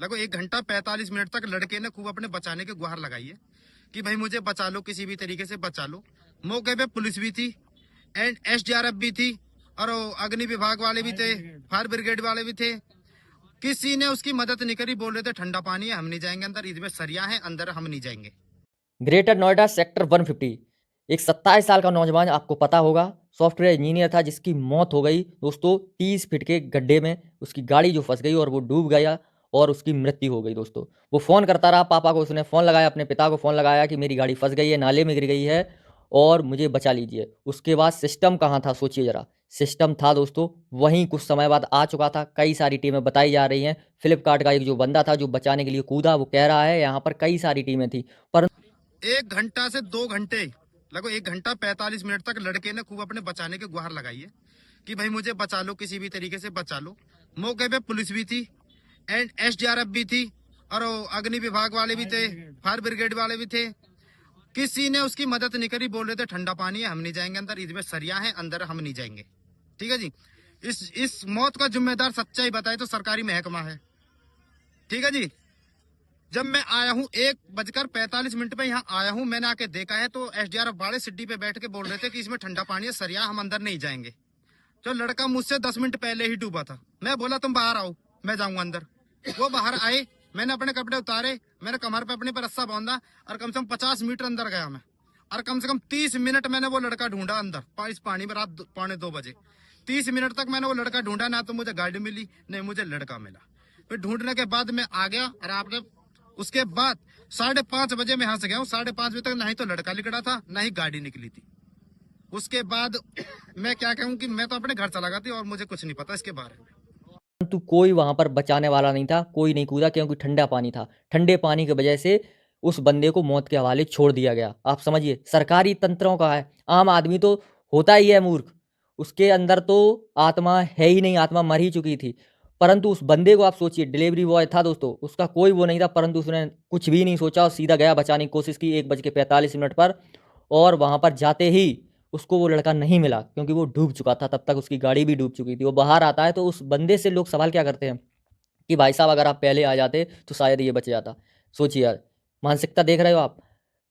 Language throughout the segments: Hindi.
लगभग 1 घंटा 45 मिनट तक लड़के ने खूब अपने बचाने की गुहार लगाई है कि भाई मुझे बचा लो, किसी भी तरीके से बचा लो। मौके पे पुलिस भी थी एंड एसडीआरएफ भी थी और अग्नि विभाग वाले भी थे, फायर ब्रिगेड वाले भी थे। किसी ने उसकी मदद नहीं करी। बोल रहे थे ठंडा पानी है, हम नहीं जाएंगे अंदर, इसमें सरिया है अंदर, हम नहीं जाएंगे। ग्रेटर नोएडा सेक्टर 150 एक 27 साल का नौजवान, आपको पता होगा, सॉफ्टवेयर इंजीनियर था, जिसकी मौत हो गई दोस्तों 30 फीट के गड्ढे में। उसकी गाड़ी जो फंस गई और वो डूब गया और उसकी मृत्यु हो गई दोस्तों। वो फ़ोन करता रहा पापा को, उसने फ़ोन लगाया, अपने पिता को फ़ोन लगाया कि मेरी गाड़ी फंस गई है, नाले में गिर गई है और मुझे बचा लीजिए। उसके बाद सिस्टम कहाँ था, सोचिए ज़रा। सिस्टम था दोस्तों वहीं कुछ समय बाद आ चुका था। कई सारी टीमें बताई जा रही हैं। फ्लिपकार्ट का एक जो बंदा था जो बचाने के लिए कूदा, वो कह रहा है यहाँ पर कई सारी टीमें थी, पर 1 घंटा से 2 घंटे, लगभग 1 घंटा 45 मिनट तक लड़के ने खूब अपने बचाने की गुहार लगाई है कि भाई मुझे बचा लो, किसी भी तरीके से बचा लो। मौके पे पुलिस भी थी एंड एसडीआरएफ भी थी और अग्नि विभाग वाले भी थे, फायर ब्रिगेड वाले भी थे। किसी ने उसकी मदद नहीं करी। बोल रहे थे ठंडा पानी है, हम नहीं जाएंगे अंदर, इसमें सरिया है अंदर, हम नहीं जाएंगे। ठीक है जी। इस मौत का जिम्मेदार सच्चाई बताए तो सरकारी महकमा है। ठीक है जी। जब मैं आया हूँ 1 बजकर 45 मिनट पे यहाँ आया हूँ, मैंने आके देखा है तो एसडीआरएफ वाले सिड्डी पे बैठ के बोल रहे थे कि इसमें ठंडा पानी है, सरिया, हम अंदर नहीं जाएंगे। जो लड़का मुझसे 10 मिनट पहले ही डूबा था, मैं बोला तुम बाहर आओ, मैं जाऊंगा अंदर। वो बाहर आए, मैंने अपने कपड़े उतारे, मैंने कमर पे अपने पर रस्सा बांधा और कम से कम 50 मीटर अंदर गया मैं। और कम से कम 30 मिनट मैंने वो लड़का ढूंढा अंदर इस पानी में, रात 1:45 बजे। 30 मिनट तक मैंने वो लड़का ढूंढा, ना तो मुझे गाड़ी मिली नहीं मुझे लड़का मिला। फिर ढूंढने के बाद मैं आ गया और आपने उसके बाद 5:30 बजे मैं यहाँ से गया हूँ। 5:30 बजे तक ना ही तो लड़का निकला था ना ही गाड़ी निकली थी। उसके बाद मैं क्या कहूँ कि मैं तो अपने घर चला गया थी और मुझे कुछ नहीं पता इसके बारे में। परंतु कोई वहां पर बचाने वाला नहीं था, कोई नहीं कूदा, क्योंकि ठंडा पानी था। ठंडे पानी की वजह से उस बंदे को मौत के हवाले छोड़ दिया गया। आप समझिए, सरकारी तंत्रों का है, आम आदमी तो होता ही है मूर्ख, उसके अंदर तो आत्मा है ही नहीं, आत्मा मर ही चुकी थी। परंतु उस बंदे को आप सोचिए, डिलीवरी बॉय था दोस्तों, उसका कोई वो नहीं था, परंतु उसने कुछ भी नहीं सोचा और सीधा गया, बचाने की कोशिश की 1 बज के 45 मिनट पर। और वहां पर जाते ही उसको वो लड़का नहीं मिला, क्योंकि वो डूब चुका था, तब तक उसकी गाड़ी भी डूब चुकी थी। वो बाहर आता है तो उस बंदे से लोग सवाल क्या करते हैं कि भाई साहब अगर आप पहले आ जाते तो शायद ये बच जाता। सोचिए यार, मानसिकता देख रहे हो आप।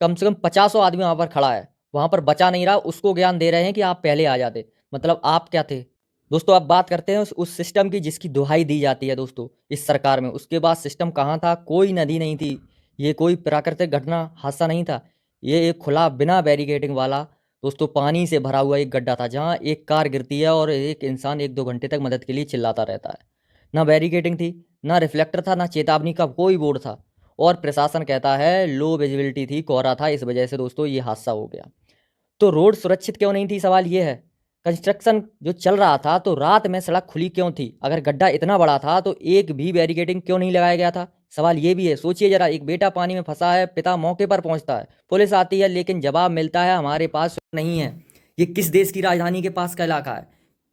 कम से कम 50 आदमी वहां पर खड़ा है, वहां पर बचा नहीं रहा, उसको ज्ञान दे रहे हैं कि आप पहले आ जाते। मतलब आप क्या थे दोस्तों। अब बात करते हैं उस सिस्टम की जिसकी दुहाई दी जाती है दोस्तों इस सरकार में। उसके बाद सिस्टम कहाँ था, कोई नदी नहीं थी, ये कोई प्राकृतिक घटना हादसा नहीं था, ये एक खुला बिना बैरिकेडिंग वाला दोस्तों पानी से भरा हुआ एक गड्ढा था, जहाँ एक कार गिरती है और एक इंसान 1-2 घंटे तक मदद के लिए चिल्लाता रहता है। ना बैरिकेडिंग थी, ना रिफ्लेक्टर था, ना चेतावनी का कोई बोर्ड था, और प्रशासन कहता है लो विजिबिलिटी थी, कोहरा था, इस वजह से दोस्तों ये हादसा हो गया। तो रोड सुरक्षित क्यों नहीं थी, सवाल ये है। कंस्ट्रक्शन जो चल रहा था तो रात में सड़क खुली क्यों थी। अगर गड्ढा इतना बड़ा था तो एक भी बैरिकेडिंग क्यों नहीं लगाया गया था, सवाल ये भी है। सोचिए जरा, एक बेटा पानी में फंसा है, पिता मौके पर पहुंचता है, पुलिस आती है, लेकिन जवाब मिलता है हमारे पास नहीं है। ये किस देश की राजधानी के पास का इलाका है,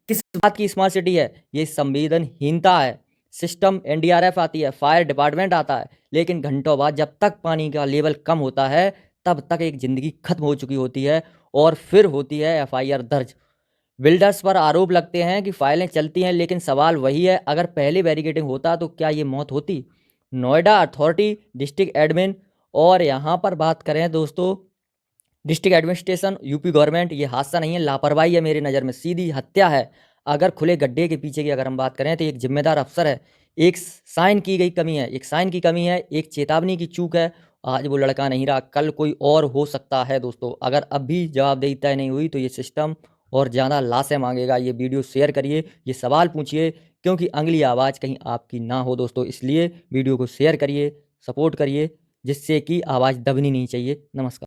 किस बात की स्मार्ट सिटी है, ये संवेदनहीनता है। सिस्टम एनडीआरएफ आती है, फायर डिपार्टमेंट आता है, लेकिन घंटों बाद जब तक पानी का लेवल कम होता है तब तक एक जिंदगी खत्म हो चुकी होती है और फिर होती है एफआईआर दर्ज। बिल्डर्स पर आरोप लगते हैं कि फाइलें चलती हैं, लेकिन सवाल वही है, अगर पहले बैरिकेडिंग होता तो क्या ये मौत होती। नोएडा अथॉरिटी, डिस्ट्रिक्ट एडमिन, और यहाँ पर बात करें दोस्तों डिस्ट्रिक्ट एडमिनिस्ट्रेशन, यूपी गवर्नमेंट, ये हादसा नहीं है, लापरवाही है, मेरी नज़र में सीधी हत्या है। अगर खुले गड्ढे के पीछे की अगर हम बात करें तो एक जिम्मेदार अफसर है, एक साइन की गई कमी है, एक साइन की कमी है, एक चेतावनी की चूक है। आज वो लड़का नहीं रहा, कल कोई और हो सकता है दोस्तों। अगर अब भी जवाबदेही तय नहीं हुई तो ये सिस्टम और ज़्यादा लाशें मांगेगा। ये वीडियो शेयर करिए, ये सवाल पूछिए, क्योंकि अगली आवाज़ कहीं आपकी ना हो दोस्तों। इसलिए वीडियो को शेयर करिए, सपोर्ट करिए, जिससे कि आवाज़ दबनी नहीं चाहिए। नमस्कार।